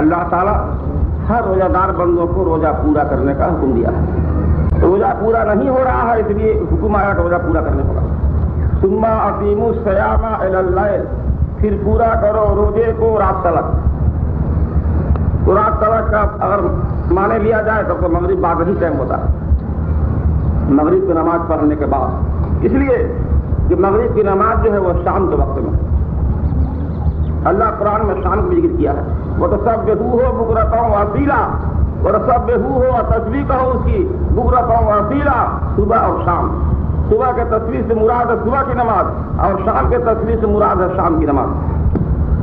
اللہ تعالیٰ ہر روزہ دار بندوں کو روزہ پورا کرنے کا حکم دیا ہے. روزہ پورا نہیں ہو رہا ہے، اس لیے حکم آیا کہ روزہ پورا کرنے ہوگا. ثم اقیموا الصیام الی اللیل، پھر پورا کرو روزے کو رات تلک. تو رات تلک کا اگر مانے لیا جائے تب تو مغرب بعد ہی ٹائم ہوتا ہے، مغرب کی نماز پڑھنے کے بعد. اس لیے کہ مغرب کی نماز جو ہے وہ شام کے وقت میں. اللہ قرآن میں شام کا ذکر کیا ہے، وَتَسَبِّحُوهُ بُكْرَةً وَأَصِيلًا، وَتَسَبِّحُوهُ اور تصویر کہو اس کی بُكْرَةً وَأَصِيلًا، صبح اور شام. صبح کے تصویر سے مراد ہے صبح کی نماز، اور شام کے تصویر سے مراد ہے شام کی نماز.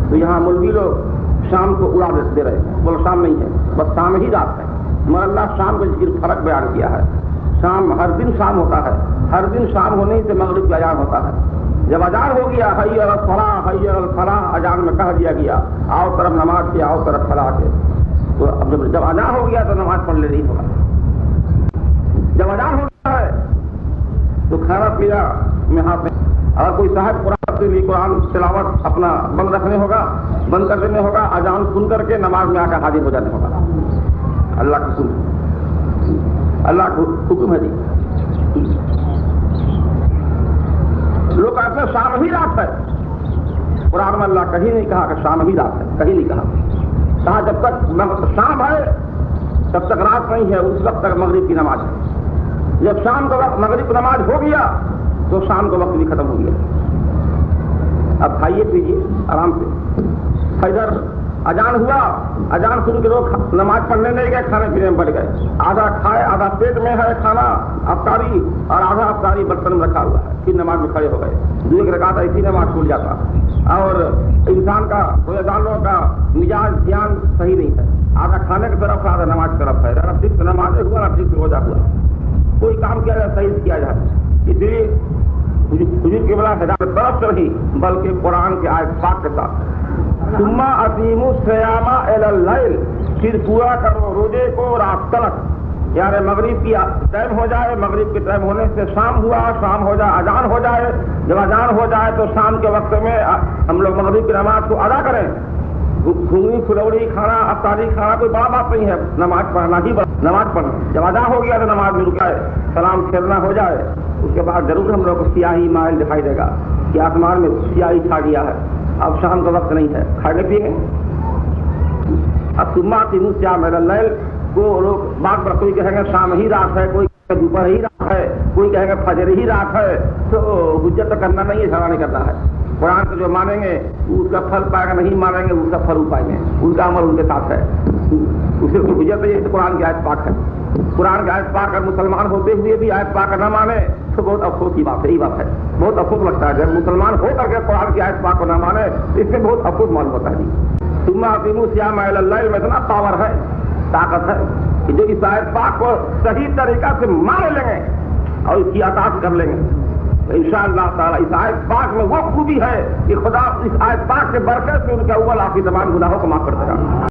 تو یہاں مولوی لوگ شام کو اڑا دے رہے ہیں، بولو شام نہیں ہے، بس شام ہی رات ہے. مگر اللہ شام کا ذکر فرق بیان کیا ہے. شام ہر دن شام ہوتا ہے، ہر دن شام ہونے سے مغرب کا اذان ہوتا ہے. جب اذان ہو گیا حی علی الصلاۃ حی علی الفلاح، اذان میں کہہ دیا گیا آؤ طرف نماز کے، آؤ طرف فلاح کے. تو جب اذان ہو گیا تو نماز پڑھ لے نہیں ہوگا. جب اذان ہو گیا ہے تو کھانا پینا میں ہاتھ میں، اگر کوئی صاحب قرآن تلاوت اپنا بند رکھنے ہوگا، بند کر دینے ہوگا، اذان سن کر کے نماز میں آ کر حاضر ہو جانے ہوگا. اللہ کا سن، اللہ کو حکم ہے جی. لوگ کہتے ہیں شام ہی رات ہے. قرآن میں اللہ کہیں نہیں کہا کہ شام ہی رات ہے، کہیں نہیں کہا. کہا جب تک شام ہے تب تک رات نہیں ہے، اس وقت تک مغرب کی نماز ہے. جب شام کا وقت مغرب کی نماز ہو گیا تو شام کا وقت بھی ختم ہو گیا. اب کھائیے پیجیے آرام سے. ادھر اذان ہوا، اذان سن کے لوگ نماز پڑھنے نہیں گئے، کھانے پینے میں بڑھ گئے. آدھا کھائے، آدھا پیٹ میں ہے کھانا افطاری، اور آدھا افطاری برتن میں رکھا ہوا ہے. پھر نماز میں کھڑے ہو گئے. ایک رکعت ایسی نماز چھوٹ جاتا. اور انسان کا روزہ داروں کا مزاج دھیان صحیح نہیں ہے، آدھا کھانے کی طرف ہے، آدھا نماز کی طرف ہے. نہ ٹھیک سے نماز ہوا، نہ ٹھیک سے روزہ ہوا. کوئی کام کیا جائے صحیح سے کیا جائے. اس لیے حضور کی بلا ہدایت طرف سے نہیں بلکہ قرآن کے آیت پاک کے ساتھ. ثم اقیموا الصیام الی اللیل، پھر پورا کرو روزے کو رات تلک. یعنی مغرب کی ٹائم ہو جائے، مغرب کے ٹائم ہونے سے شام ہوا، شام ہو جائے اذان ہو جائے. جب اذان ہو جائے تو شام کے وقت میں ہم لوگ مغرب کی نماز کو ادا کریں. گھنگنی پھلوڑی کھانا، افطاری کھانا کوئی بڑا بات نہیں ہے. نماز پڑھنا ہی نماز پڑھنا. جب ادا ہو گیا تو نماز میں رکائے، سلام پھیرنا ہو جائے. اس کے بعد ضرور ہم لوگ کو سیاہی مائل دکھائی دے گا کہ آسمان میں سیاہی چھا گیا ہے، اب شام کا وقت نہیں ہے، کھانے پیئیں گے. اب ثم اقیموا الصیام الی اللیل کو لوگ بات پر کوئی کہیں گے شام ہی رات ہے، کوئی دوپہر ہی رات ہے، کوئی کہیں گے فجر ہی رات ہے. تو حجت کرنا نہیں ہے، جھگڑا نہیں کرنا ہے. قرآن کو جو مانیں گے اس کا پھل پائے گا، نہیں مانیں گے اس کا پھل پائیں گے. ان کا عمل ان کے ساتھ ہے. اسے کوئی حجت نہیں ہے. قرآن کی آیت پاک ہے. قرآن کی آیت پاک اگر مسلمان ہوتے ہوئے بھی آیت پاک نہ مانے تو بہت افسوس کی بات ہے. یہی بات ہے، بہت افسوس لگتا ہے جب مسلمان ہو کر کے قرآن کی آیت پاک کو نہ مانے. اس میں بہت افسوس معلوم ہوتا ہے. ثم اقیموا الصیام الی اللیل میں اتنا پاور ہے، طاقت ہے کہ جو اس آیت پاک کو صحیح طریقہ سے مان لیں گے اور اس کی اطاعت کر لیں گے تو انشاءاللہ تعالیٰ اس آیت پاک میں وہ خوبی ہے کہ خدا اس آیت پاک کے برکت سے ان کے اول آپ کی تمام گناہوں کو معاف کر دے گا.